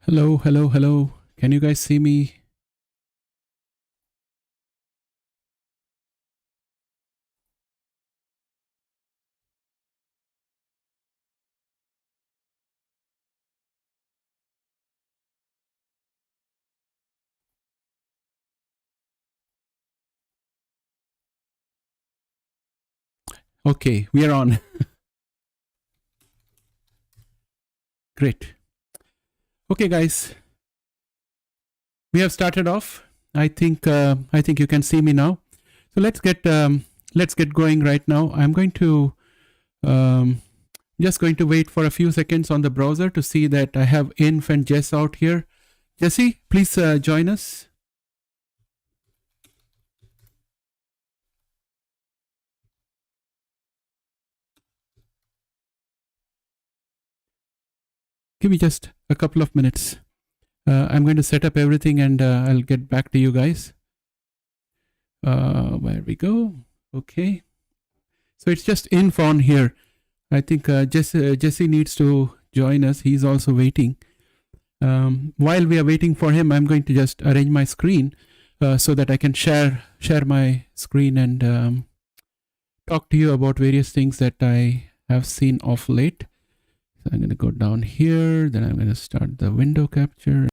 Hello, hello, hello. Can you guys see me? Okay, we are on. Great. Okay, guys, we have started off. I think you can see me now. So let's get going right now. I'm going to um, just going to wait for a few seconds on the browser to see that I have Inf and Jess out here. Jesse, please join us. Give me just a couple of minutes. I'm going to set up everything and I'll get back to you guys. Where we go. Okay. So it's just Inf on here. I think Jesse needs to join us. He's also waiting. While we are waiting for him, I'm going to just arrange my screen so that I can share my screen and talk to you about various things that I have seen of late. So I'm going to go down here. Then I'm going to start the window capture.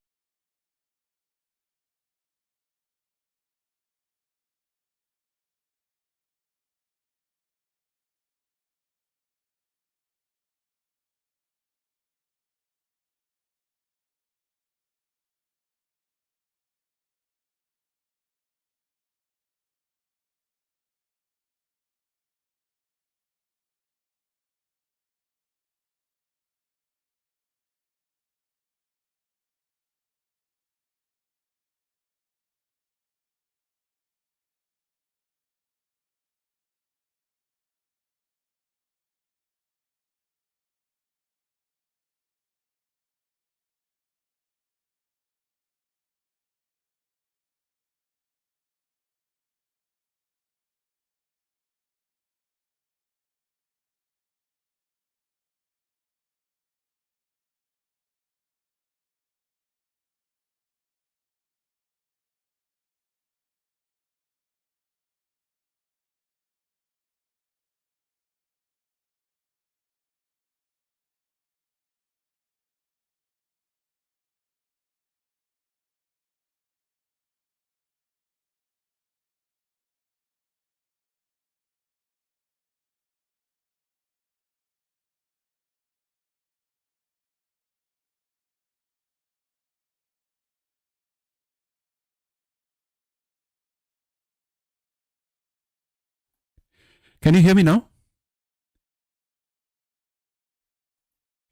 Can you hear me now?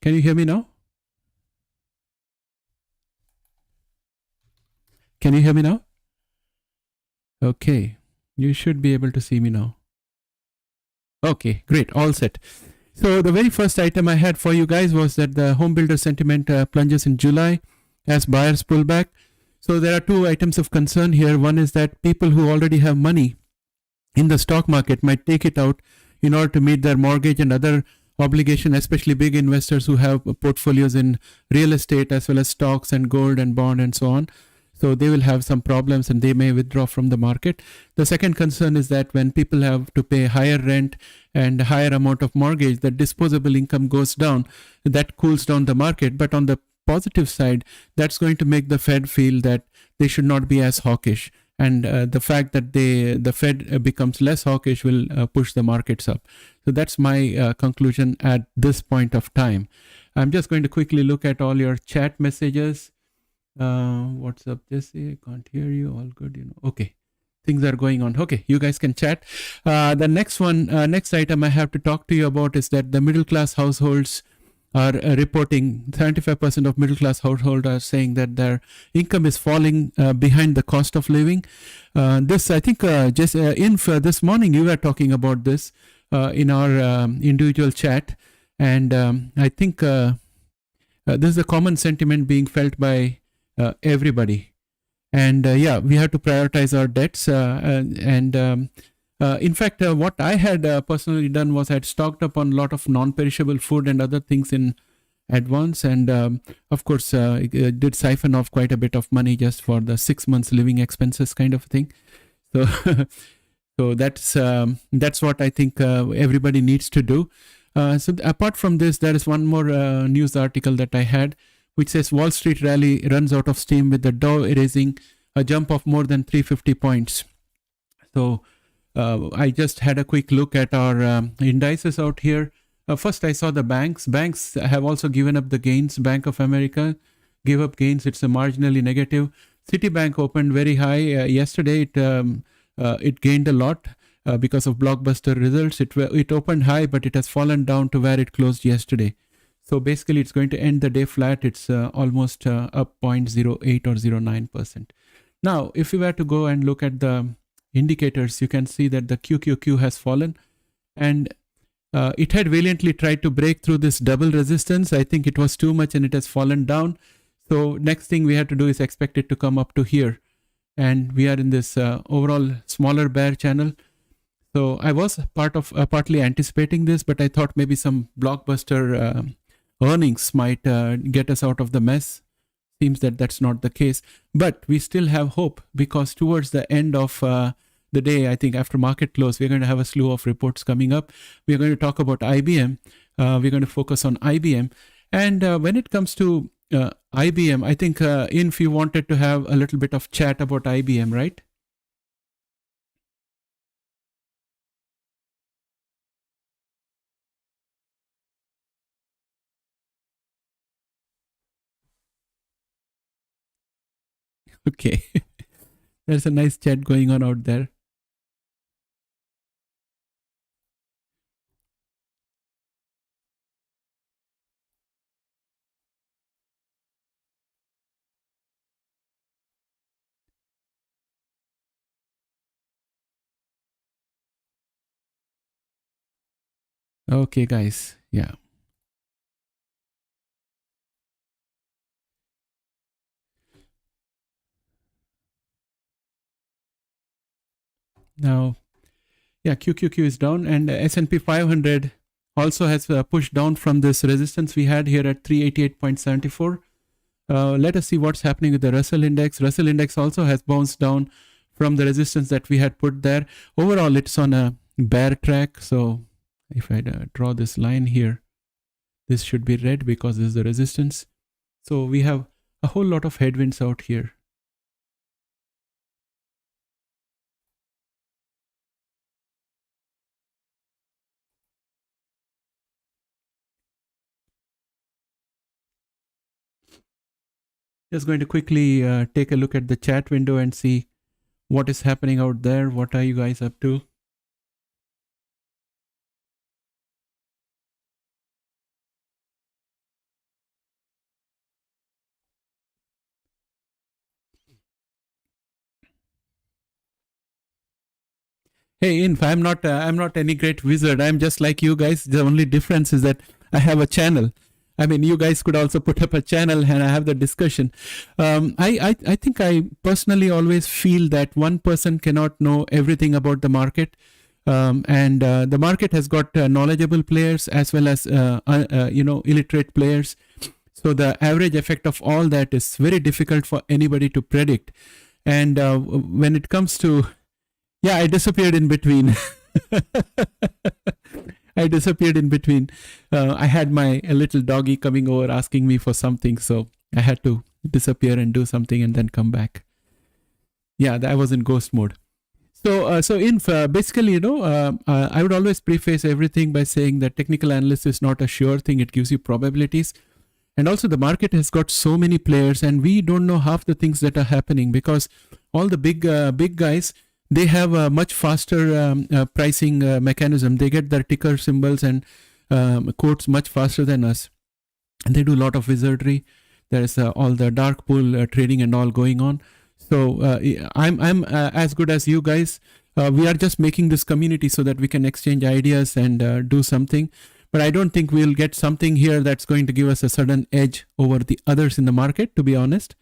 Can you hear me now? Can you hear me now? Okay. You should be able to see me now. Okay, great. All set. So the very first item I had for you guys was that the home builder sentiment plunges in July as buyers pull back. So there are two items of concern here. One is that people who already have money in the stock market might take it out in order to meet their mortgage and other obligation, especially big investors who have portfolios in real estate as well as stocks and gold and bond and so on. So they will have some problems and they may withdraw from the market. The second concern is that when people have to pay higher rent and higher amount of mortgage, the disposable income goes down. That cools down the market. But on the positive side, that's going to make the Fed feel that they should not be as hawkish. And the fact that the Fed becomes less hawkish will push the markets up. So that's my conclusion at this point of time. I'm just going to quickly look at all your chat messages. What's up, Jesse? I can't hear you. All good, Okay, things are going on. Okay, you guys can chat. The next item I have to talk to you about is that the middle class households are reporting 75% of middle class households are saying that their income is falling behind the cost of living. This, I think, just this morning you were talking about this in our individual chat, and I think this is a common sentiment being felt by everybody. And yeah, we have to prioritize our debts. In fact, what I had personally done was I had stocked up on a lot of non-perishable food and other things in at once, and of course, it did siphon off quite a bit of money just for the 6 months living expenses kind of thing. So, so that's what I think everybody needs to do. So apart from this, there is one more news article that I had, which says Wall Street rally runs out of steam with the Dow erasing a jump of more than 350 points. So I just had a quick look at our indices out here. First, I saw the banks. Banks have also given up the gains. Bank of America gave up gains. It's a marginally negative. Citibank opened very high yesterday. It gained a lot because of blockbuster results. It opened high, but it has fallen down to where it closed yesterday. So basically, it's going to end the day flat. It's almost up 0.08 or 0.09%. Now, if we were to go and look at the indicators, you can see that the QQQ has fallen, and it had valiantly tried to break through this double resistance. I think it was too much and it has fallen down. So next thing we have to do is expect it to come up to here. And we are in this overall smaller bear channel. So I was partly anticipating this, but I thought maybe some blockbuster earnings might get us out of the mess. Seems that that's not the case, but we still have hope, because towards the end of the day, I think after market close, we're going to have a slew of reports coming up. We're going to talk about IBM. We're going to focus on IBM. And when it comes to IBM, I think Inf, you wanted to have a little bit of chat about IBM, right? Okay. There's a nice chat going on out there. Okay, guys. Yeah. Now, yeah, QQQ is down, and S&P 500 also has pushed down from this resistance we had here at 388.74. Let us see what's happening with the Russell Index. Russell Index also has bounced down from the resistance that we had put there. Overall, it's on a bear track. So if I draw this line here, this should be red because this is the resistance. So we have a whole lot of headwinds out here. Just going to quickly take a look at the chat window and see what is happening out there. What are you guys up to? Hey, Inf, I'm not any great wizard. I'm just like you guys. The only difference is that I have a channel. I mean, you guys could also put up a channel and I have the discussion. I think I personally always feel that one person cannot know everything about the market. And the market has got knowledgeable players as well as illiterate players. So the average effect of all that is very difficult for anybody to predict. And when it comes to, yeah, I disappeared in between. I disappeared in between. I had my little doggy coming over asking me for something, so I had to disappear and do something and then come back. Yeah, I was in ghost mode. So Inf, basically, I would always preface everything by saying that technical analysis is not a sure thing. It gives you probabilities. And also the market has got so many players and we don't know half the things that are happening because all the big guys, they have a much faster pricing mechanism. They get their ticker symbols and quotes much faster than us. And they do a lot of wizardry. There's all the dark pool trading and all going on. So I'm as good as you guys. We are just making this community so that we can exchange ideas and do something. But I don't think we'll get something here that's going to give us a sudden edge over the others in the market, to be honest.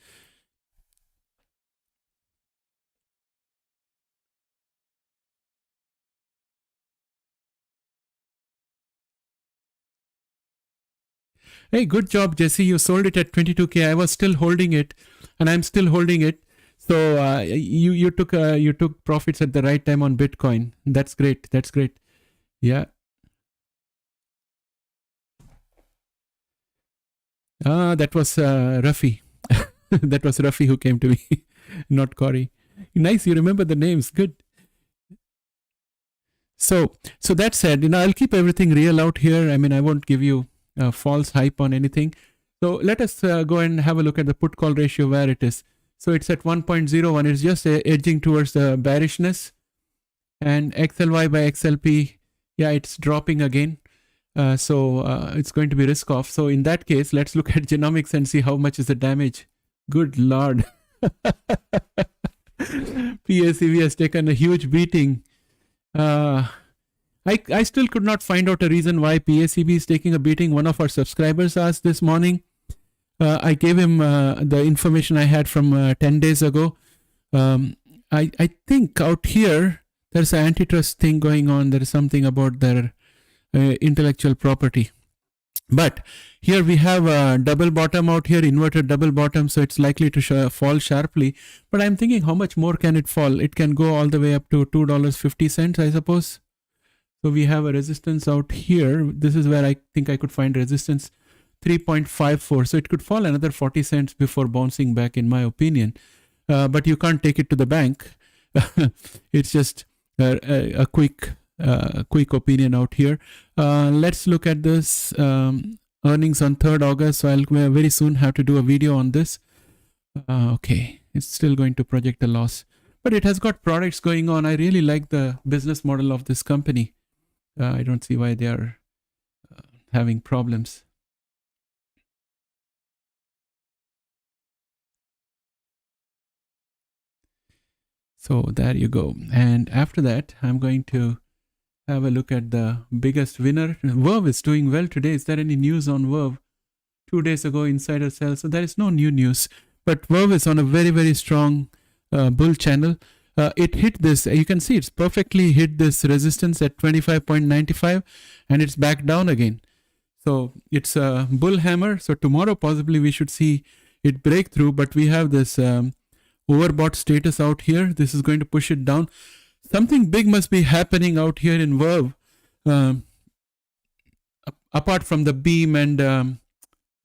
Hey, good job, Jesse. You sold it at 22K. I was still holding it, and I'm still holding it. So you took profits at the right time on Bitcoin. That's great. That's great. Yeah. That was Rafi. That was Rafi who came to me, not Corey. Nice, you remember the names. Good. So that said, I'll keep everything real out here. I mean, I won't give you false hype on anything. So let us go and have a look at the put call ratio where it is. So it's at 1.01. It's just edging towards the bearishness. And XLY by XLP, yeah, it's dropping again. So it's going to be risk off. So in that case, let's look at genomics and see how much is the damage. Good Lord. PACV has taken a huge beating. I still could not find out a reason why PACB is taking a beating. One of our subscribers asked this morning. I gave him the information I had from 10 days ago. I think out here, there's an antitrust thing going on. There is something about their intellectual property. But here we have a double bottom out here, inverted double bottom, so it's likely to fall sharply. But I'm thinking, how much more can it fall? It can go all the way up to $2.50, I suppose. So we have a resistance out here. This is where I think I could find resistance, 3.54. So it could fall another 40 cents before bouncing back, in my opinion. But you can't take it to the bank. It's just a quick opinion out here. Let's look at this earnings on 3rd August. So I'll very soon have to do a video on this. Okay, it's still going to project a loss, but it has got products going on. I really like the business model of this company. I don't see why they are having problems. So there you go. And after that, I'm going to have a look at the biggest winner. Verve is doing well today. Is there any news on Verve? 2 days ago, insider sell. So there is no new news. But Verve is on a very, very strong bull channel. It hit this. You can see it's perfectly hit this resistance at 25.95 and it's back down again. So it's a bull hammer. So tomorrow possibly we should see it break through. But we have this overbought status out here. This is going to push it down. Something big must be happening out here in Verve. Apart from the Beam and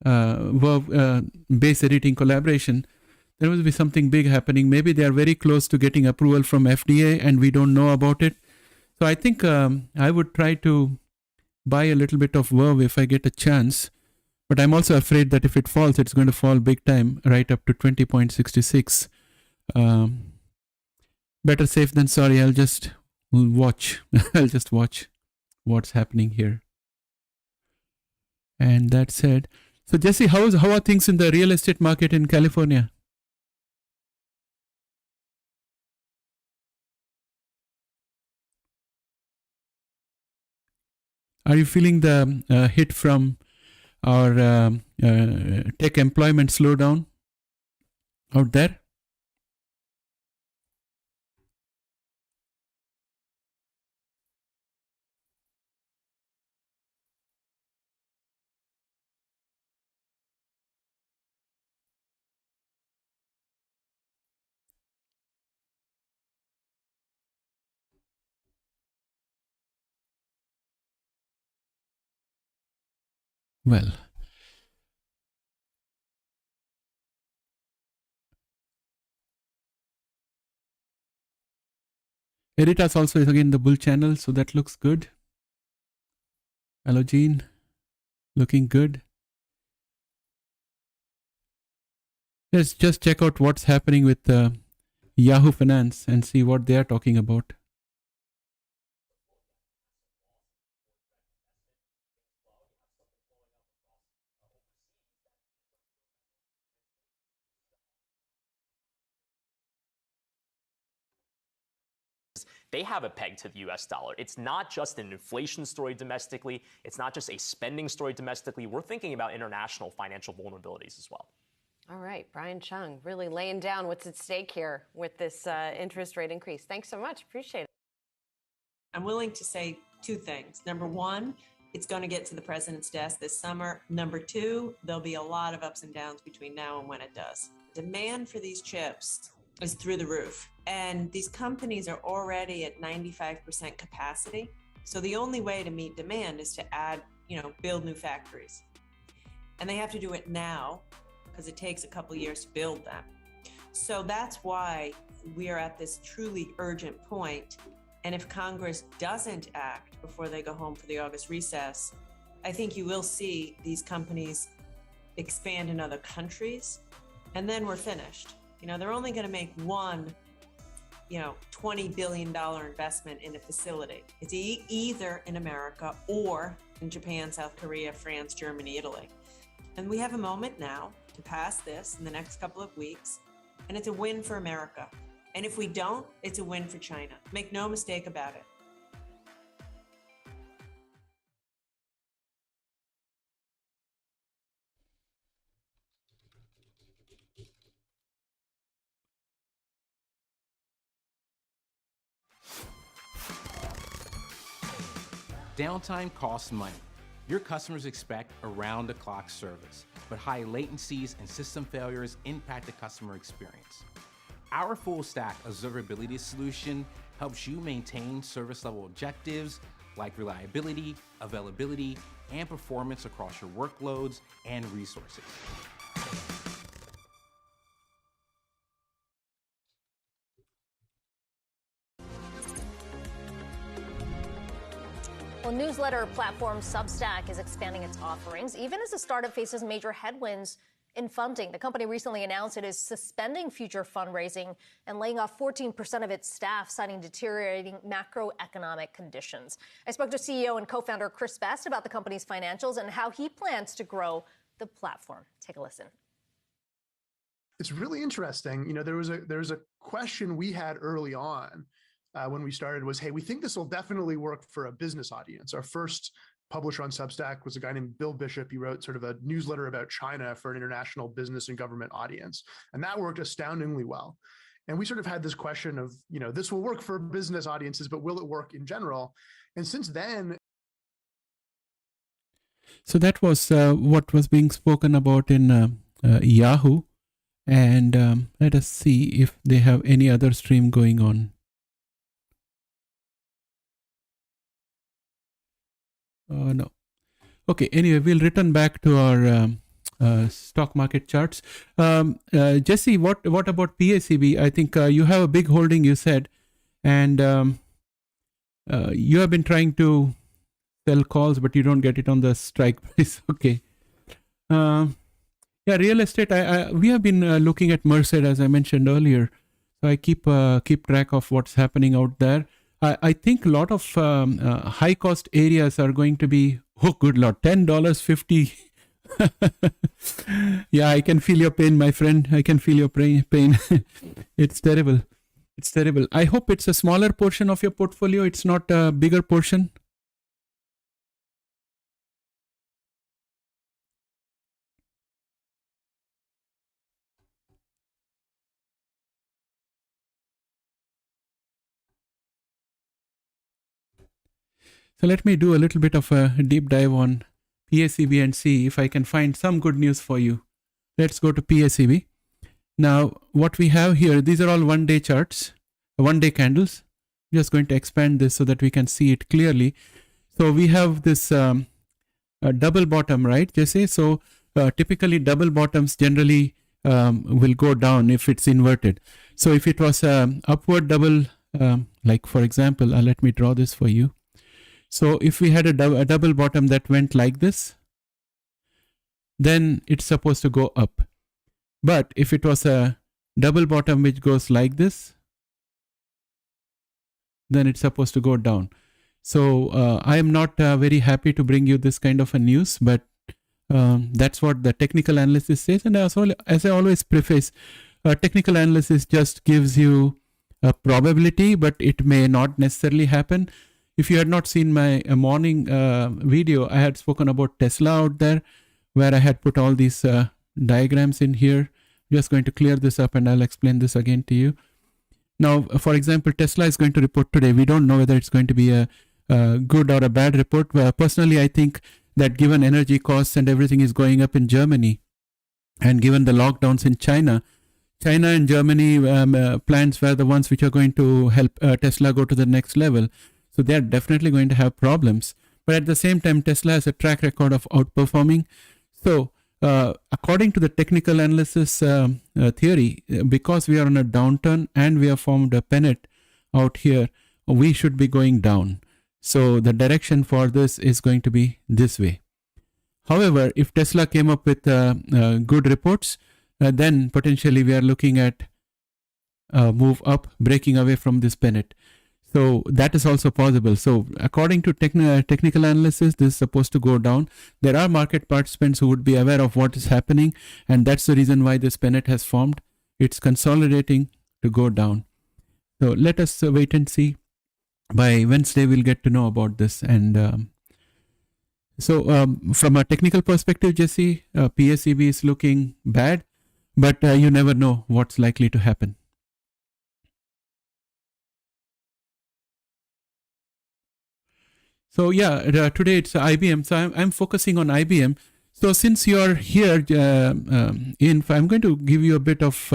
Verve base editing collaboration, there must be something big happening. Maybe they are very close to getting approval from FDA and we don't know about it. So I think I would try to buy a little bit of Verve if I get a chance. But I'm also afraid that if it falls, it's going to fall big time, right up to 20.66. Better safe than sorry. I'll just watch. I'll just watch what's happening here. And that said, so Jesse, how are things in the real estate market in California? Are you feeling the hit from our tech employment slowdown out there? Well, Editas also is again the bull channel, so that looks good. Allogene, looking good. Let's just check out what's happening with Yahoo Finance and see what they are talking about. They have a peg to the US dollar. It's not just an inflation story domestically. It's not just a spending story domestically. We're thinking about international financial vulnerabilities as well. All right, Brian Chung, really laying down what's at stake here with this interest rate increase. Thanks so much. Appreciate it. I'm willing to say two things. Number one, it's going to get to the president's desk this summer. Number two, there'll be a lot of ups and downs between now and when it does. Demand for these chips is through the roof. And these companies are already at 95% capacity. So the only way to meet demand is to add, build new factories. And they have to do it now because it takes a couple of years to build them. So that's why we are at this truly urgent point. And if Congress doesn't act before they go home for the August recess, I think you will see these companies expand in other countries, and then we're finished. They're only going to make one, $20 billion investment in a facility. It's either in America or in Japan, South Korea, France, Germany, Italy. And we have a moment now to pass this in the next couple of weeks, and it's a win for America. And if we don't, it's a win for China. Make no mistake about it. Downtime costs money. Your customers expect around-the-clock service, but high latencies and system failures impact the customer experience. Our full-stack observability solution helps you maintain service-level objectives like reliability, availability, and performance across your workloads and resources. Well, newsletter platform Substack is expanding its offerings, even as the startup faces major headwinds in funding. The company recently announced it is suspending future fundraising and laying off 14% of its staff, citing deteriorating macroeconomic conditions. I spoke to CEO and co-founder Chris Best about the company's financials and how he plans to grow the platform. Take a listen. It's really interesting. There was a question we had early on when we started was, hey, we think this will definitely work for a business audience. Our first publisher on Substack was a guy named Bill Bishop. He wrote sort of a newsletter about China for an international business and government audience. And that worked astoundingly well. And we sort of had this question of, this will work for business audiences, but will it work in general? And since then, So that was what was being spoken about in Yahoo. And let us see if they have any other stream going on. No. Okay, anyway, we'll return back to our stock market charts. Jesse, what about PACB? I think you have a big holding, you said, and you have been trying to sell calls, but you don't get it on the strike price. Okay. Yeah, real estate, we have been looking at Merced, as I mentioned earlier. So I keep track of what's happening out there. I think a lot of high cost areas are going to be, oh good Lord, $10.50. Yeah, I can feel your pain, my friend. I can feel your pain. It's terrible. It's terrible. I hope it's a smaller portion of your portfolio. It's not a bigger portion. So let me do a little bit of a deep dive on PACB and see if I can find some good news for you. Let's go to PACB. Now, what we have here, these are all one-day charts, one-day candles. I'm just going to expand this so that we can see it clearly. So we have this double bottom, right, Jesse? So typically double bottoms generally will go down if it's inverted. So if it was upward double, like for example, let me draw this for you. So if we had a double bottom that went like this, then it's supposed to go up. But if it was a double bottom which goes like this, then it's supposed to go down. So I am not very happy to bring you this kind of a news, but that's what the technical analysis says. And as I always preface, technical analysis just gives you a probability, but it may not necessarily happen. If you had not seen my morning video, I had spoken about Tesla out there, where I had put all these diagrams in here. I'm just going to clear this up and I'll explain this again to you. Now, for example, Tesla is going to report today. We don't know whether it's going to be a good or a bad report. Personally, I think that given energy costs and everything is going up in Germany, and given the lockdowns in China and Germany plants were the ones which are going to help Tesla go to the next level. So they are definitely going to have problems. But at the same time, Tesla has a track record of outperforming. So according to the technical analysis theory, because we are on a downturn and we have formed a pennant out here, we should be going down. So the direction for this is going to be this way. However, if Tesla came up with good reports, then potentially we are looking at move up, breaking away from this pennant. So that is also possible. So according to technical analysis, this is supposed to go down. There are market participants who would be aware of what is happening, and that's the reason why this pennant has formed. It's consolidating to go down. So let us wait and see. By Wednesday, we'll get to know about this. And so from a technical perspective, Jesse, PSEB is looking bad, but you never know what's likely to happen. So yeah, today it's IBM. So I'm focusing on IBM. So since you're here, I'm going to give you a bit of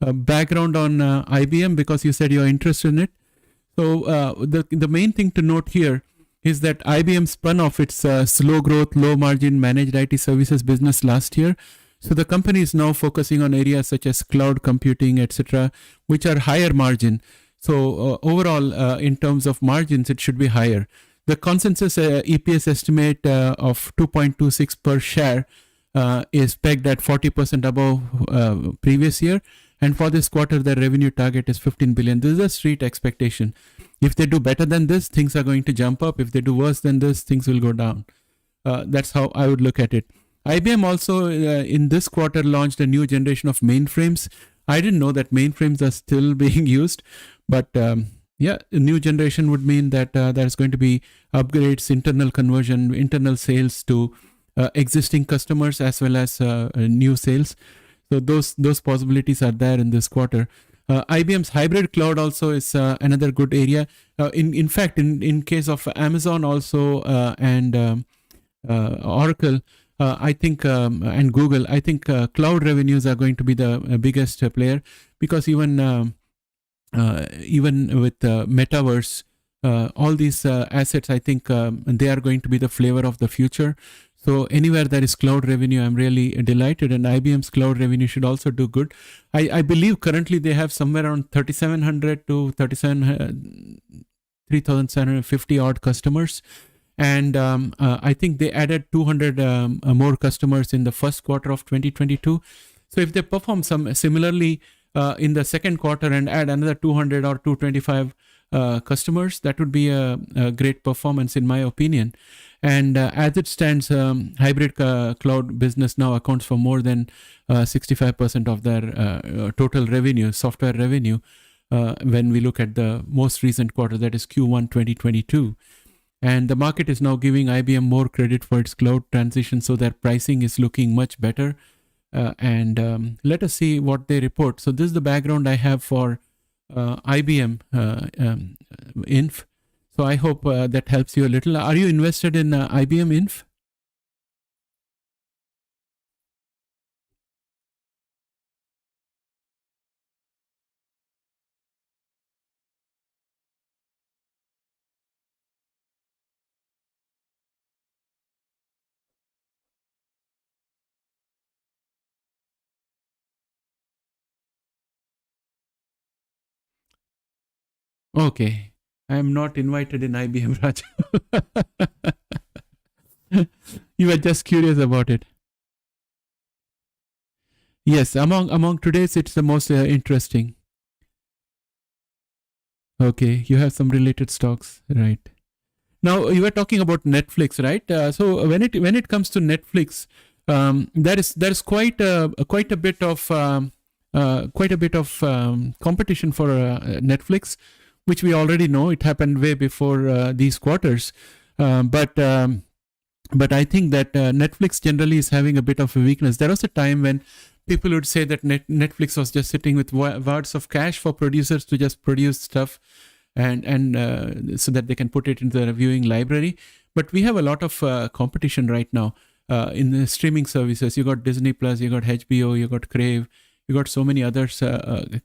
background on IBM because you said you're interested in it. So the main thing to note here is that IBM spun off its slow growth, low margin managed IT services business last year. So the company is now focusing on areas such as cloud computing, etc., which are higher margin. So overall, in terms of margins, it should be higher. The consensus EPS estimate of 2.26 per share is pegged at 40% above previous year. And for this quarter, their revenue target is 15 billion. This is a street expectation. If they do better than this, things are going to jump up. If they do worse than this, things will go down. That's how I would look at it. IBM also in this quarter launched a new generation of mainframes. I didn't know that mainframes are still being used, but yeah, a new generation would mean that there's going to be upgrades, internal conversion, internal sales to existing customers as well as new sales. So those possibilities are there in this quarter. IBM's hybrid cloud also is another good area. In fact, in case of Amazon also and Oracle, I think, and Google, I think cloud revenues are going to be the biggest player because even with Metaverse, all these assets, I think they are going to be the flavor of the future. So anywhere there is cloud revenue, I'm really delighted, and IBM's cloud revenue should also do good. I believe currently they have somewhere around 3,700 to 3,750 odd customers. And I think they added 200 more customers in the first quarter of 2022. So if they perform similarly in the second quarter and add another 200 or 225 customers, that would be a great performance in my opinion. And as it stands, hybrid cloud business now accounts for more than 65% of their total revenue, software revenue, when we look at the most recent quarter, that is Q1 2022. And the market is now giving IBM more credit for its cloud transition, so their pricing is looking much better. And let us see what they report. So this is the background I have for IBM Inf. So I hope that helps you a little. Are you invested in IBM Inf? Okay. I am not invited in IBM, Raj. You were just curious about it. Yes, among today's, it's the most interesting. Okay, you have some related stocks, right? Now you were talking about Netflix, right? So when it comes to Netflix, there's quite a bit of competition for Netflix, which we already know. It happened way before these quarters, but I think that Netflix generally is having a bit of a weakness. There was a time when people would say that Netflix was just sitting with wads of cash for producers to just produce stuff, and so that they can put it into the viewing library. But we have a lot of competition right now in the streaming services. You got Disney Plus, you got HBO, you got Crave, you got so many others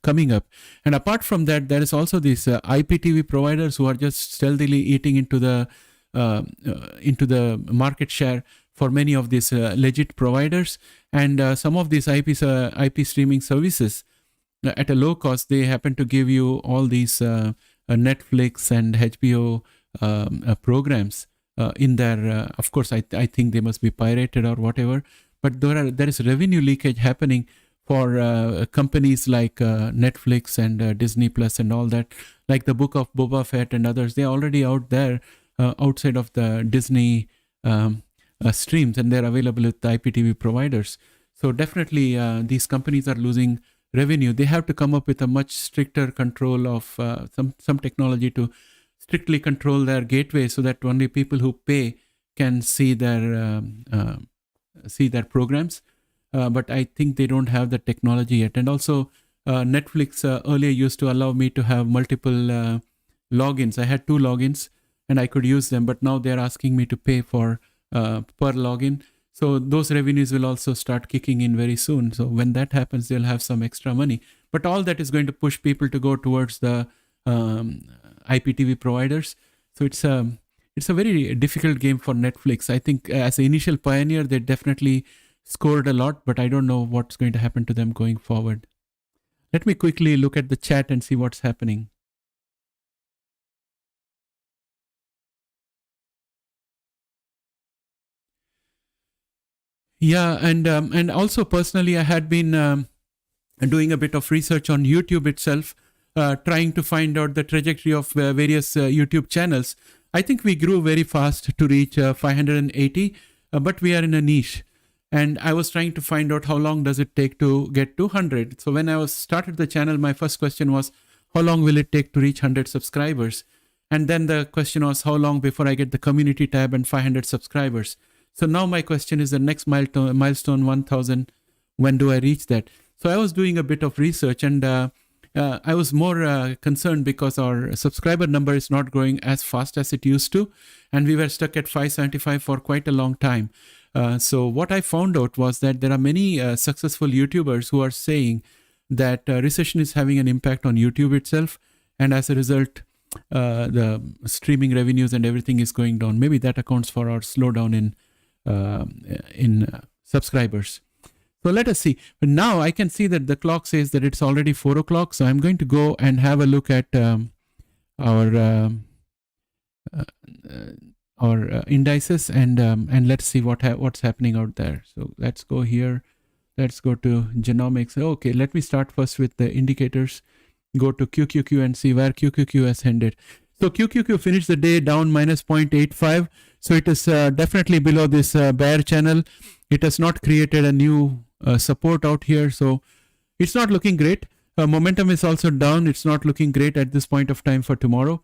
coming up. And apart from that, there is also these IPTV providers who are just stealthily eating into the market share for many of these legit providers. And some of these IP streaming services at a low cost, they happen to give you all these Netflix and HBO programs in there. Of course, I think they must be pirated or whatever. But there is revenue leakage happening for companies like Netflix and Disney Plus and all that, like the Book of Boba Fett and others. They're already out there outside of the Disney streams, and they're available with the IPTV providers. So definitely these companies are losing revenue. They have to come up with a much stricter control of some technology to strictly control their gateway, so that only people who pay can see their programs. But I think they don't have the technology yet. And also Netflix earlier used to allow me to have multiple logins. I had 2 logins and I could use them, but now they're asking me to pay for per login. So those revenues will also start kicking in very soon. So when that happens, they'll have some extra money. But all that is going to push people to go towards the IPTV providers. So it's a very difficult game for Netflix. I think as an initial pioneer, they definitely scored a lot, but I don't know what's going to happen to them going forward. Let me quickly look at the chat and see what's happening. Yeah, and also personally, I had been doing a bit of research on YouTube itself, trying to find out the trajectory of various YouTube channels. I think we grew very fast to reach 580, but we are in a niche. And I was trying to find out how long does it take to get to 100. So when I started the channel, my first question was, how long will it take to reach 100 subscribers? And then the question was, how long before I get the community tab and 500 subscribers? So now my question is, the next milestone 1000, when do I reach that? So I was doing a bit of research, and I was more concerned because our subscriber number is not growing as fast as it used to. And we were stuck at 575 for quite a long time. So what I found out was that there are many successful YouTubers who are saying that recession is having an impact on YouTube itself. And as a result, the streaming revenues and everything is going down. Maybe that accounts for our slowdown in subscribers. So let us see. But now I can see that the clock says that it's already 4 o'clock. So I'm going to go and have a look at our indices and let's see what's happening out there. So let's go here. Let's go to genomics. Okay, let me start first with the indicators. Go to QQQ and see where QQQ has ended. So QQQ finished the day down minus 0.85. So it is definitely below this bear channel. It has not created a new support out here. So it's not looking great. Momentum is also down. It's not looking great at this point of time for tomorrow.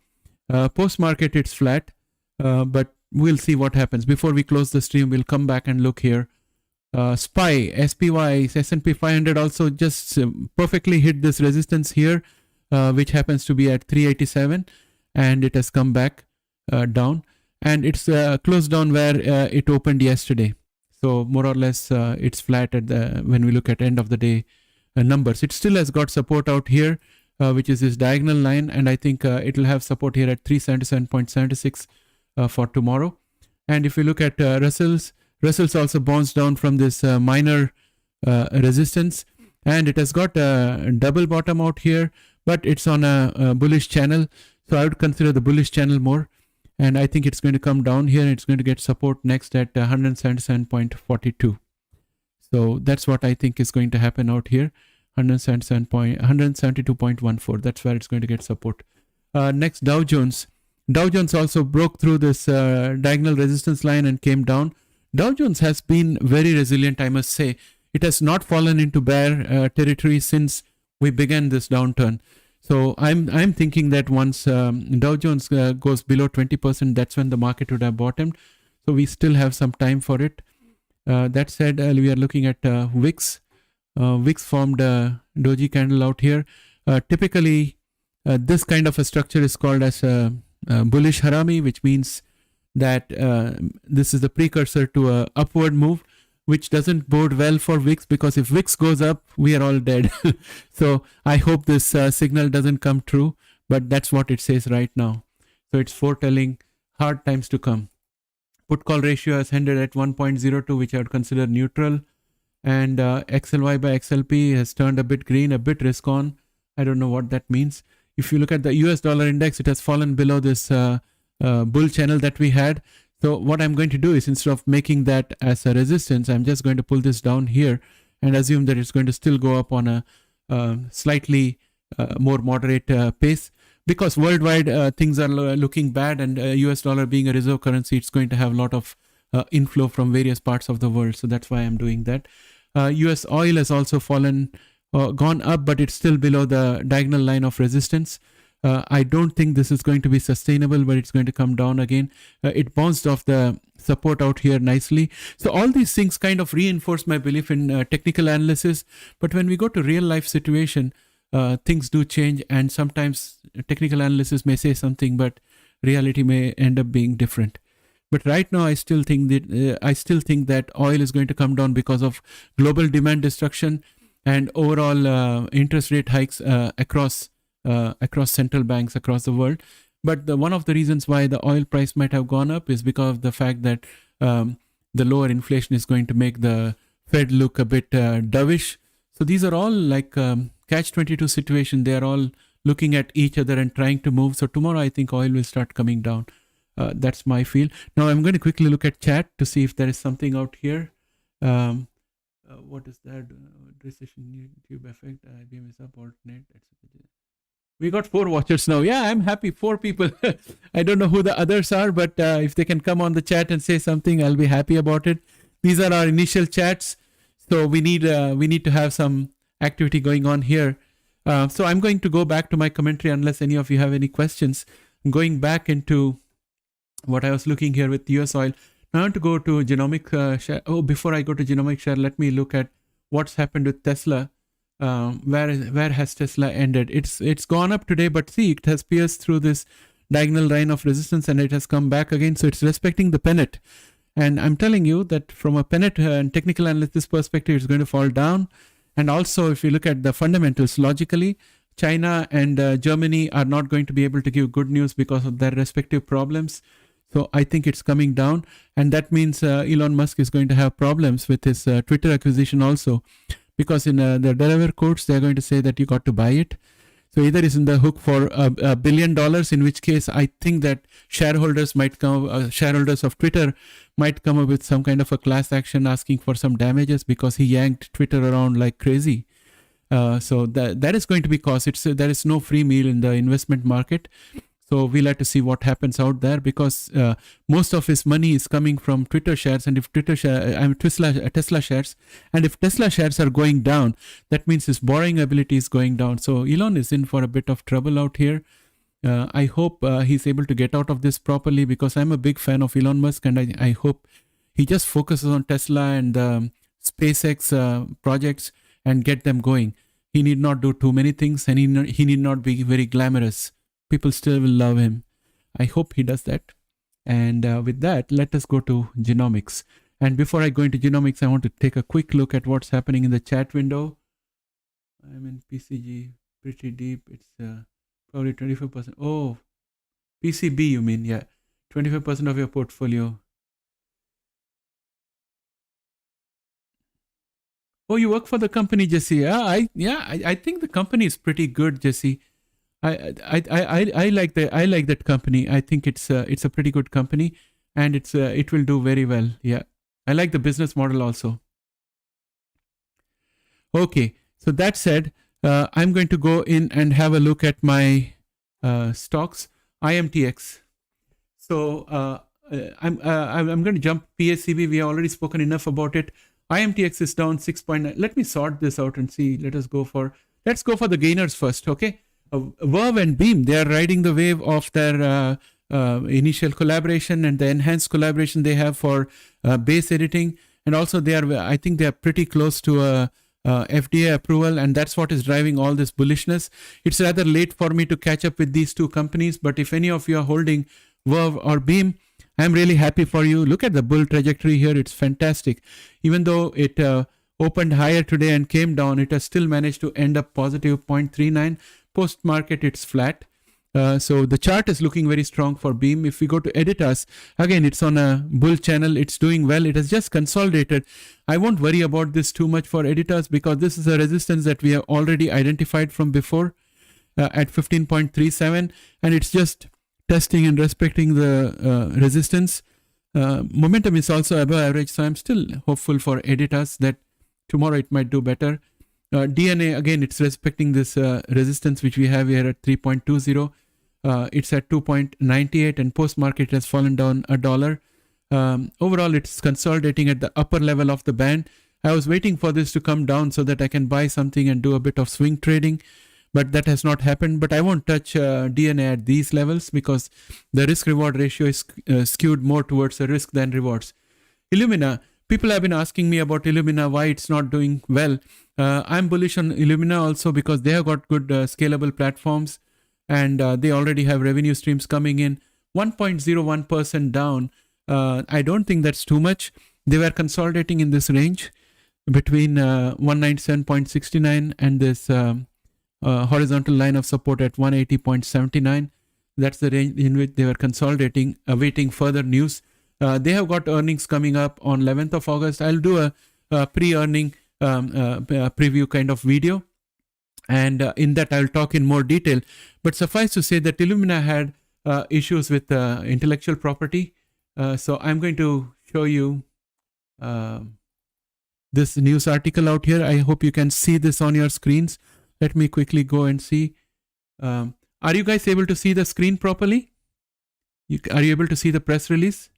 Post-market, it's flat. But we'll see what happens. Before we close the stream, we'll come back and look here. SPY, S&P 500 also just perfectly hit this resistance here, which happens to be at 387, and it has come back down, and it's closed down where it opened yesterday. So more or less it's flat at when we look at end of the day numbers. It still has got support out here, which is this diagonal line, and I think it will have support here at 377.76 for tomorrow. And if we look at Russell's also bounced down from this minor resistance, and it has got a double bottom out here, but it's on a bullish channel. So I would consider the bullish channel more, and I think it's going to come down here. It's going to get support next at 177.42. So that's what I think is going to happen out here. 172.14. That's where it's going to get support. Next, Dow Jones. Dow Jones also broke through this diagonal resistance line and came down. Dow Jones has been very resilient, I must say. It has not fallen into bear territory since we began this downturn. So I'm thinking that once Dow Jones goes below 20%, that's when the market would have bottomed. So we still have some time for it. That said, we are looking at VIX. VIX formed a doji candle out here. Typically, this kind of a structure is called as a bullish harami, which means that this is the precursor to a upward move, which doesn't bode well for VIX, because if VIX goes up, we are all dead. So I hope this signal doesn't come true, but that's what it says right now. So it's foretelling hard times to come. Put call ratio has ended at 1.02, which I would consider neutral. And XLY by XLP has turned a bit green, a bit risk on. I don't know what that means. If you look at the US dollar index, it has fallen below this bull channel that we had. So what I'm going to do is, instead of making that as a resistance, I'm just going to pull this down here and assume that it's going to still go up on a slightly more moderate pace. Because worldwide things are looking bad, and US dollar being a reserve currency, it's going to have a lot of inflow from various parts of the world. So that's why I'm doing that. US oil has also fallen, gone up, but it's still below the diagonal line of resistance. I don't think this is going to be sustainable, but it's going to come down again. It bounced off the support out here nicely. So all these things kind of reinforce my belief in technical analysis. But when we go to real life situation, things do change, and sometimes technical analysis may say something, but reality may end up being different. But right now, I still think that oil is going to come down because of global demand destruction and overall interest rate hikes across central banks across the world. But one of the reasons why the oil price might have gone up is because of the fact that the lower inflation is going to make the Fed look a bit dovish. So these are all like catch-22 situation. They are all looking at each other and trying to move. So tomorrow, I think oil will start coming down. That's my feel. Now I'm going to quickly look at chat to see if there is something out here. What is that? Recession, YouTube effect, IBM is up, alternate, etc. We got 4 watchers now. Yeah, I'm happy. 4 people. I don't know who the others are, but if they can come on the chat and say something, I'll be happy about it. These are our initial chats. So we need to have some activity going on here. So I'm going to go back to my commentary unless any of you have any questions. I'm going back into what I was looking here with US oil. Now I want to go to genomic share. Oh, before I go to genomic share, let me look at what's happened with Tesla. Where has Tesla ended? It's gone up today, but see, it has pierced through this diagonal line of resistance and it has come back again. So it's respecting the pennant. And I'm telling you that from a pennant and technical analysis perspective, it's going to fall down. And also, if you look at the fundamentals, logically, China and Germany are not going to be able to give good news because of their respective problems. So I think it's coming down. And that means Elon Musk is going to have problems with his Twitter acquisition also. Because in the Delaware courts, they're going to say that you got to buy it. So either is in the hook for $1 billion, in which case I think that shareholders of Twitter might come up with some kind of a class action asking for some damages because he yanked Twitter around like crazy. So that is going to be cost. There is no free meal in the investment market. So we'll have to see what happens out there because most of his money is coming from Twitter shares, and if Tesla shares, and if Tesla shares are going down, that means his borrowing ability is going down. So Elon is in for a bit of trouble out here. I hope he's able to get out of this properly because I'm a big fan of Elon Musk, and I hope he just focuses on Tesla and SpaceX projects and get them going. He need not do too many things, and he need not be very glamorous. People still will love him. I hope he does that. And with that, let us go to genomics. And before I go into genomics, I want to take a quick look at what's happening in the chat window. I'm in PCG pretty deep. It's probably 25%. Oh, PCB you mean? Yeah, 25% of your portfolio. Oh, you work for the company, Jesse? I think the company is pretty good, Jesse. I like that company. I think it's a pretty good company, and it will do very well. Yeah, I like the business model also. Okay, so that said, I'm going to go in and have a look at my stocks. IMTX. So I'm going to jump PSCB. We have already spoken enough about it. IMTX is down 6.9. Let me sort this out and see. Let's go for the gainers first. Okay. Verve and Beam, they are riding the wave of their initial collaboration and the enhanced collaboration they have for base editing, and also I think they are pretty close to FDA approval, and that's what is driving all this bullishness. It's rather late for me to catch up with these two companies, but if any of you are holding Verve or Beam, I'm really happy for you. Look at the bull trajectory here. It's fantastic. Even though it opened higher today and came down, it has still managed to end up positive 0.39. Post market, it's flat. So the chart is looking very strong for Beam. If we go to Editas, again, it's on a bull channel. It's doing well. It has just consolidated. I won't worry about this too much for Editas because this is a resistance that we have already identified from before at 15.37. And it's just testing and respecting the resistance. Momentum is also above average. So I'm still hopeful for Editas that tomorrow it might do better. DNA, again, it's respecting this resistance which we have here at 3.20. It's at 2.98 and post-market has fallen down $1. Overall, it's consolidating at the upper level of the band. I was waiting for this to come down so that I can buy something and do a bit of swing trading, but that has not happened. But I won't touch DNA at these levels because the risk-reward ratio is skewed more towards the risk than rewards. Illumina, people have been asking me about Illumina, why it's not doing well. I'm bullish on Illumina also because they have got good scalable platforms and they already have revenue streams coming in. 1.01% down. I don't think that's too much. They were consolidating in this range between 197.69 and this horizontal line of support at 180.79. That's the range in which they were consolidating, awaiting further news. They have got earnings coming up on 11th of August. I'll do a pre-earning preview kind of video. And in that, I'll talk in more detail. But suffice to say that Illumina had issues with intellectual property. So I'm going to show you this news article out here. I hope you can see this on your screens. Let me quickly go and see. Are you guys able to see the screen properly? Are you able to see the press release?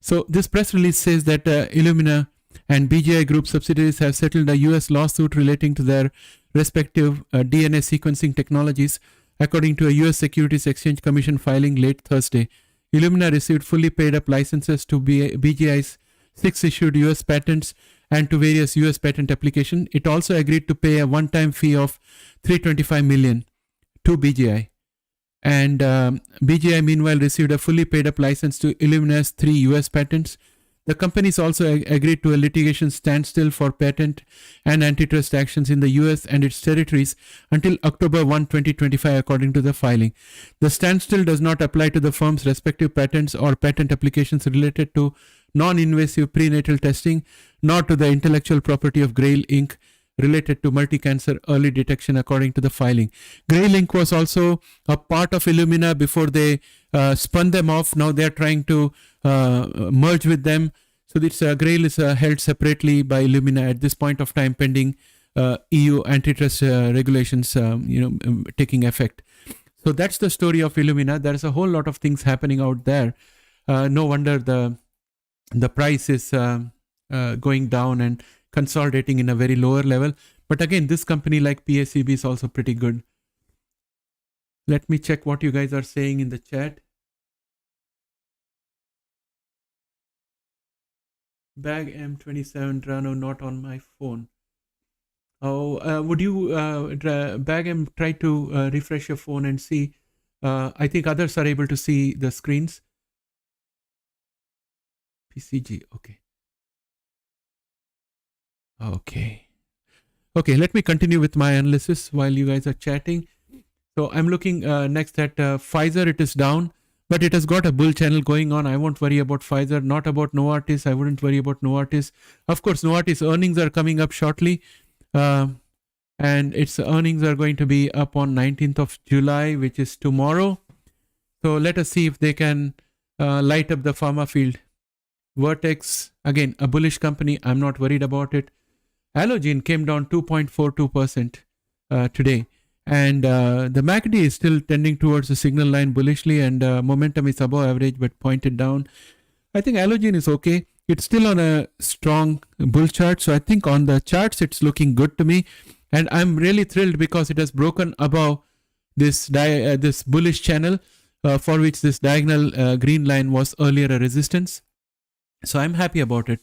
So this press release says that Illumina and BGI Group subsidiaries have settled a US lawsuit relating to their respective DNA sequencing technologies, according to a US Securities Exchange Commission filing late Thursday. Illumina received fully paid up licenses to BGI's 6 issued US patents and to various US patent applications. It also agreed to pay a one-time fee of $325 million to BGI. And BGI meanwhile received a fully paid up license to Illumina's 3 US patents. The companies also agreed to a litigation standstill for patent and antitrust actions in the US and its territories until October 1, 2025, according to the filing. The standstill does not apply to the firm's respective patents or patent applications related to non-invasive prenatal testing, nor to the intellectual property of Grail Inc. related to multi-cancer early detection, according to the filing. Grail Inc. was also a part of Illumina before they spun them off. Now they are trying to merge with them. So this Grail is held separately by Illumina at this point of time, pending EU antitrust regulations taking effect. So that's the story of Illumina. There's a whole lot of things happening out there. No wonder the price is going down and consolidating in a very lower level. But again, this company like PACB is also pretty good. Let me check what you guys are saying in the chat. Bag M27 Drano not on my phone. Oh, would you, Bag M, try to refresh your phone and see? I think others are able to see the screens. PCG, okay. Okay, let me continue with my analysis while you guys are chatting. So I'm looking next at Pfizer. It is down, but it has got a bull channel going on. I won't worry about Pfizer, not about Novartis. I wouldn't worry about Novartis. Of course, Novartis earnings are coming up shortly. And its earnings are going to be up on 19th of July, which is tomorrow. So let us see if they can light up the pharma field. Vertex, again, a bullish company. I'm not worried about it. Allogene came down 2.42% today. And the MACD is still tending towards the signal line bullishly, and momentum is above average but pointed down. I think Allogene is okay. It's still on a strong bull chart. So I think on the charts, it's looking good to me. And I'm really thrilled because it has broken above this bullish channel for which this diagonal green line was earlier a resistance. So I'm happy about it.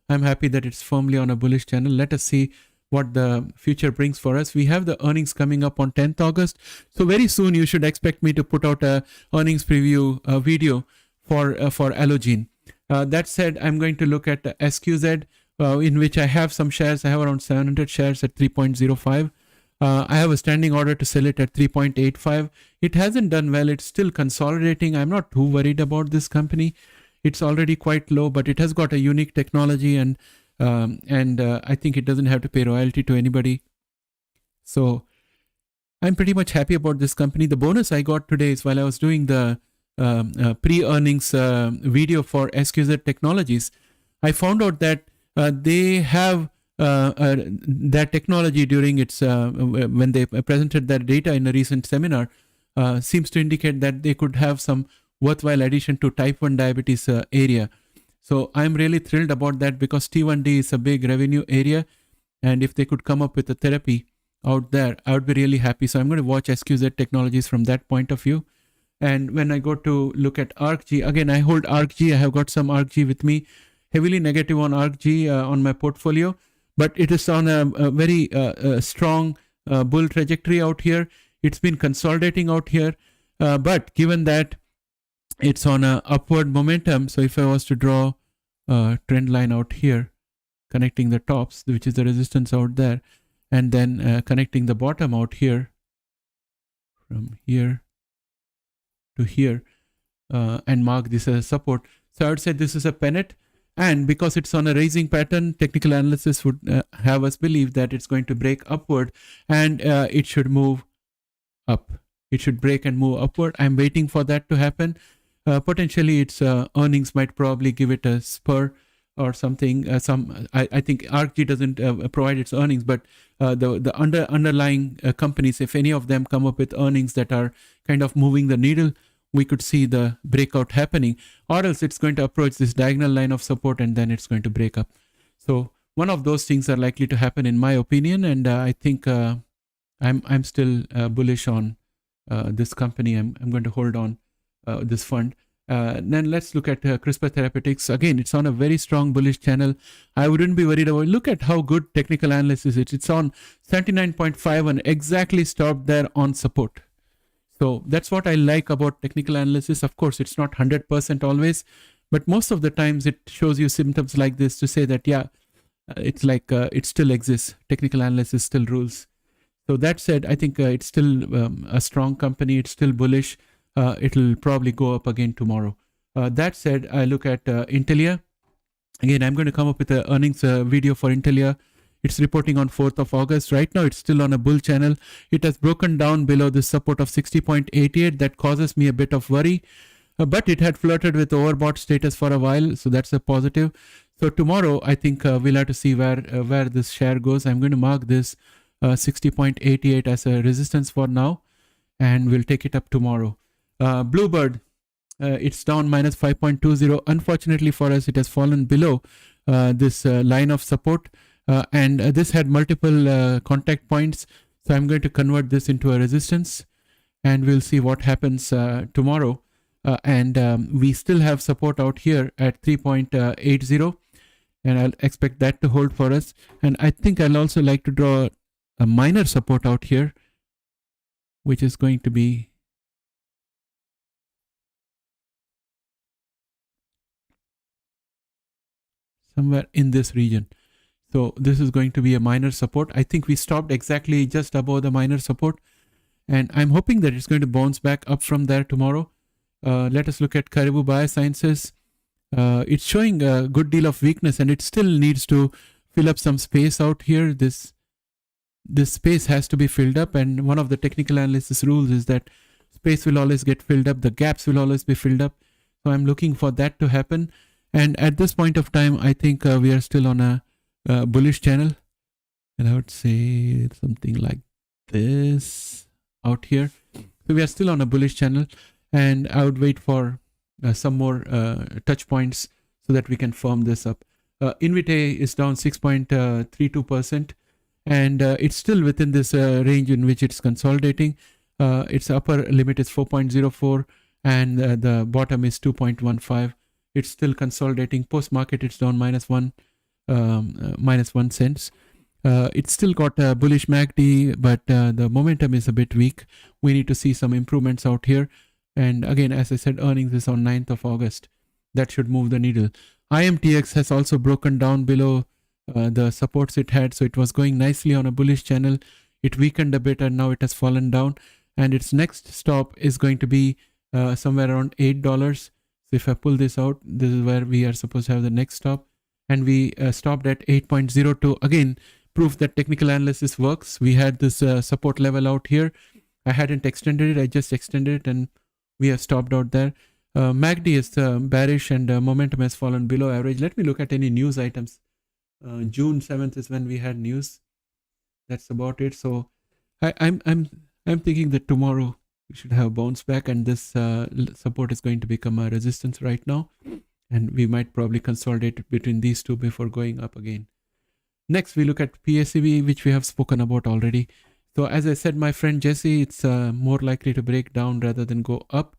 I'm happy that it's firmly on a bullish channel. Let us see what the future brings for us. We have the earnings coming up on 10th August. So very soon you should expect me to put out a earnings preview video for Allogene. That said, I'm going to look at SQZ, in which I have some shares. I have around 700 shares at 3.05. I have a standing order to sell it at 3.85. It hasn't done well. It's still consolidating. I'm not too worried about this company. It's already quite low, but it has got a unique technology, and I think it doesn't have to pay royalty to anybody. So I'm pretty much happy about this company. The bonus I got today is while I was doing the pre-earnings video for SQZ Technologies, I found out that they have that technology during its when they presented their data in a recent seminar seems to indicate that they could have some worthwhile addition to type 1 diabetes area. So I'm really thrilled about that because T1D is a big revenue area, and if they could come up with a therapy out there, I would be really happy. So I'm going to watch SQZ Technologies from that point of view. And when I go to look at ARCG, again, I hold ARCG. I have got some ARCG with me, heavily negative on ARCG on my portfolio, but it is on a very strong bull trajectory out here. It's been consolidating out here, but given that it's on a upward momentum, so if I was to draw a trend line out here, connecting the tops, which is the resistance out there, and then connecting the bottom out here, from here to here, and mark this as a support. So I would say this is a pennant, and because it's on a rising pattern, technical analysis would have us believe that it's going to break upward, and it should move up. It should break and move upward. I'm waiting for that to happen. Potentially its earnings might probably give it a spur or something. I think ARCG doesn't provide its earnings, but the underlying companies, if any of them come up with earnings that are kind of moving the needle, we could see the breakout happening, or else it's going to approach this diagonal line of support and then it's going to break up. So one of those things are likely to happen in my opinion, and I think I'm still bullish on this company. I'm going to hold on this fund. Then let's look at CRISPR Therapeutics. Again, it's on a very strong bullish channel. I wouldn't be worried about. Look at how good technical analysis is. It's on 79.5 and exactly stopped there on support. So that's what I like about technical analysis. Of course, it's not 100% always, but most of the times it shows you symptoms like this to say that, yeah, it's like it still exists. Technical analysis still rules. So that said, I think it's still a strong company. It's still bullish. It'll probably go up again tomorrow. That said, I look at Intelia. Again, I'm going to come up with an earnings video for Intelia. It's reporting on 4th of August. Right now, it's still on a bull channel. It has broken down below this support of 60.88. That causes me a bit of worry. But it had flirted with overbought status for a while, so that's a positive. So tomorrow, I think we'll have to see where this share goes. I'm going to mark this 60.88 as a resistance for now, and we'll take it up tomorrow. Bluebird, it's down minus 5.20. Unfortunately for us, it has fallen below this line of support, and this had multiple contact points. So I'm going to convert this into a resistance, and we'll see what happens tomorrow. And we still have support out here at 3.80, and I'll expect that to hold for us. And I think I'll also like to draw a minor support out here, which is going to be somewhere in this region. So this is going to be a minor support. I think we stopped exactly just above the minor support, and I'm hoping that it's going to bounce back up from there tomorrow. Let us look at Caribou Biosciences. It's showing a good deal of weakness, and it still needs to fill up some space out here. This space has to be filled up, and one of the technical analysis rules is that space will always get filled up. The gaps will always be filled up. So I'm looking for that to happen. And at this point of time, I think we are still on a bullish channel. And I would say something like this out here. So we are still on a bullish channel. And I would wait for some more touch points so that we can firm this up. Invitae is down 6.32%. And it's still within this range in which it's consolidating. its upper limit is 4.04 and the bottom is 2.15. It's still consolidating. Post market, it's down minus 1 cents. It's still got a bullish MACD, but the momentum is a bit weak. We need to see some improvements out here. And again, as I said, earnings is on 9th of August. That should move the needle. IMTX has also broken down below the supports it had. So it was going nicely on a bullish channel. It weakened a bit and now it has fallen down. And its next stop is going to be somewhere around $8. So if I pull this out, this is where we are supposed to have the next stop. And we stopped at 8.02. Again, proof that technical analysis works. We had this support level out here. I hadn't extended it. I just extended it and we have stopped out there. MACD is bearish and momentum has fallen below average. Let me look at any news items. June 7th is when we had news. That's about it. So I'm thinking that tomorrow we should have bounce back and this support is going to become a resistance right now. And we might probably consolidate between these two before going up again. Next, we look at PACB, which we have spoken about already. So as I said, my friend Jesse, it's more likely to break down rather than go up.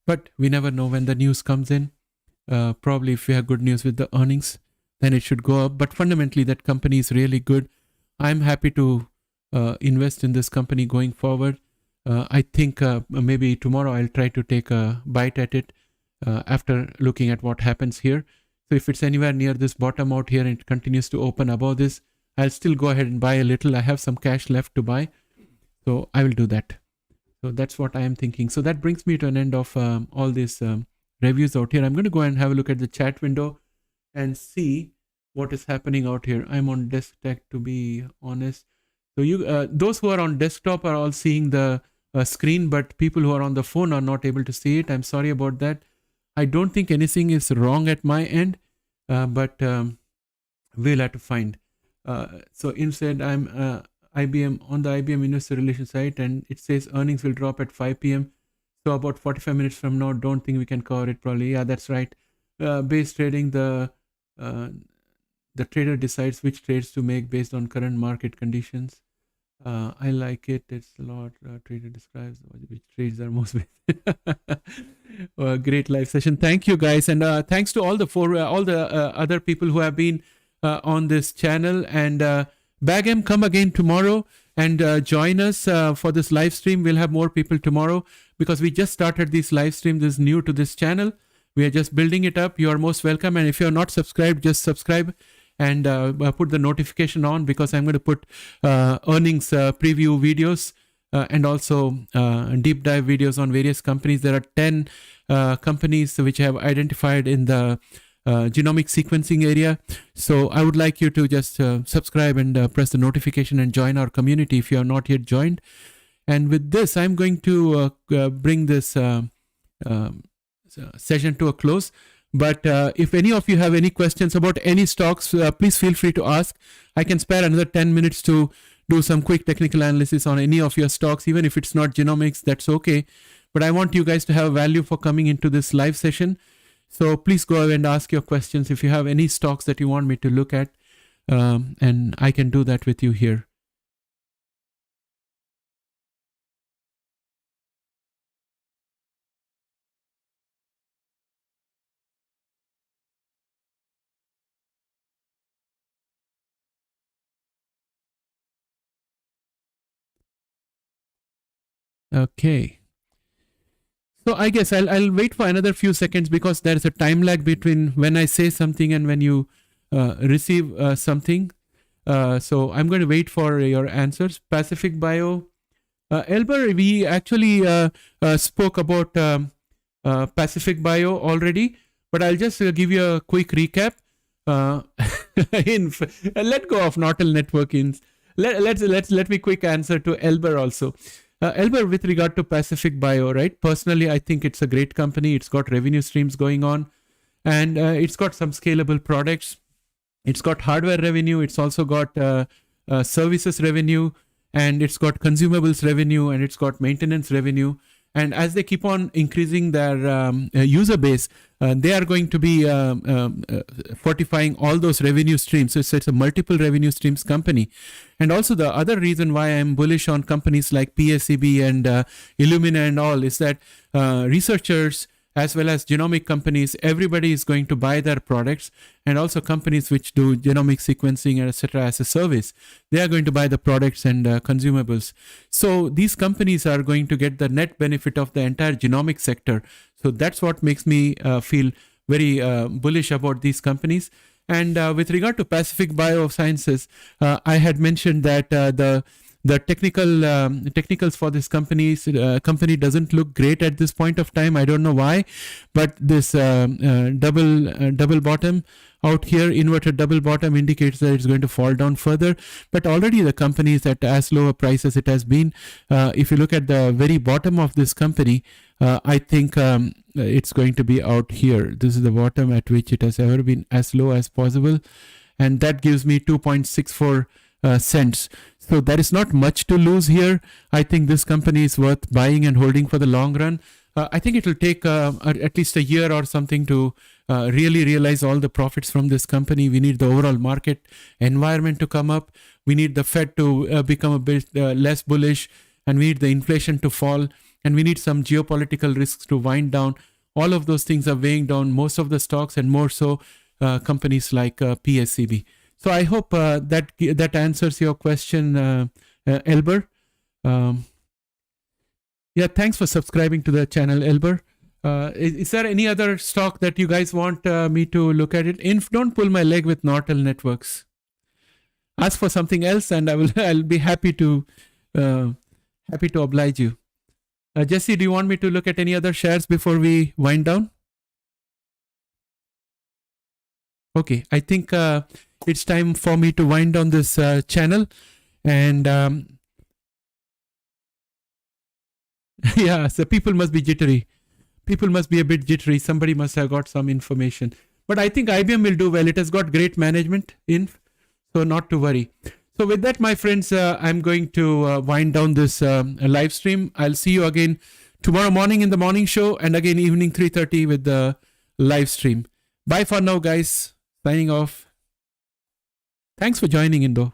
But we never know when the news comes in. Probably if we have good news with the earnings, then it should go up. But fundamentally, that company is really good. I'm happy to invest in this company going forward. I think maybe tomorrow I'll try to take a bite at it after looking at what happens here. So if it's anywhere near this bottom out here and it continues to open above this, I'll still go ahead and buy a little. I have some cash left to buy. So I will do that. So that's what I am thinking. So that brings me to an end of all these reviews out here. I'm going to go and have a look at the chat window and see what is happening out here. I'm on desktop, to be honest. So you, those who are on desktop are all seeing the screen, but people who are on the phone are not able to see it. I'm sorry about that. I don't think anything is wrong at my end, but we'll have to find. So instead, I'm IBM on the IBM Investor Relations site, and it says earnings will drop at 5 p.m. So about 45 minutes from now, don't think we can cover it probably. Yeah, that's right. Base trading, the trader decides which trades to make based on current market conditions. I like it. It's a lot. Trader describes which trades are most. Great live session. Thank you guys, and thanks to all the other people who have been on this channel. And Bagam, come again tomorrow and join us for this live stream. We'll have more people tomorrow because we just started this live stream. This is new to this channel. We are just building it up. You are most welcome. And if you are not subscribed, just subscribe and put the notification on, because I'm going to put earnings preview videos and also deep dive videos on various companies. There are 10 companies which I have identified in the genomic sequencing area. So I would like you to just subscribe and press the notification and join our community if you are not yet joined. And with this, I'm going to bring this session to a close. But if any of you have any questions about any stocks, please feel free to ask. I can spare another 10 minutes to do some quick technical analysis on any of your stocks. Even if it's not genomics, that's okay. But I want you guys to have value for coming into this live session. So please go ahead and ask your questions if you have any stocks that you want me to look at. And I can do that with you here. Okay. So I guess I'll wait for another few seconds because there is a time lag between when I say something and when you receive something. So I'm going to wait for your answers. Pacific Bio. Elber, we actually spoke about Pacific Bio already, but I'll just give you a quick recap. Let go of Nortel Networking. Let me quick answer to Elber also. Elber, with regard to Pacific Bio, right? Personally, I think it's a great company. It's got revenue streams going on, and it's got some scalable products. It's got hardware revenue. It's also got services revenue, and it's got consumables revenue, and it's got maintenance revenue. And as they keep on increasing their user base, they are going to be fortifying all those revenue streams. So it's a multiple revenue streams company. And also the other reason why I'm bullish on companies like PSEB and Illumina and all is that researchers as well as genomic companies, everybody is going to buy their products, and also companies which do genomic sequencing, etc. as a service, they are going to buy the products and consumables. So these companies are going to get the net benefit of the entire genomic sector. So that's what makes me feel very bullish about these companies. And with regard to Pacific Biosciences, I had mentioned that the technicals for this company doesn't look great at this point of time. I don't know why, but this double bottom out here, inverted double bottom, indicates that it's going to fall down further. But already the company is at as low a price as it has been. If you look at the very bottom of this company, I think it's going to be out here. This is the bottom at which it has ever been as low as possible, and that gives me 2.64 cents. So there is not much to lose here. I think this company is worth buying and holding for the long run. I think it will take at least a year or something to really realize all the profits from this company. We need the overall market environment to come up. We need the Fed to become a bit less bullish, and we need the inflation to fall, and we need some geopolitical risks to wind down. All of those things are weighing down most of the stocks, and more so companies like PSCB. So I hope that answers your question, Elber. Yeah, thanks for subscribing to the channel, Elber. Is there any other stock that you guys want me to look at it? Don't pull my leg with Nortel Networks. Ask for something else, and I'll be happy to oblige you. Jesse, do you want me to look at any other shares before we wind down? Okay, I think it's time for me to wind down this channel, and yeah, so people must be jittery. People must be a bit jittery. Somebody must have got some information. But I think IBM will do well. It has got great management in, so not to worry. So with that, my friends, I'm going to wind down this live stream. I'll see you again tomorrow morning in the morning show, and again evening 3:30 with the live stream. Bye for now, guys. Signing off. Thanks for joining in, though.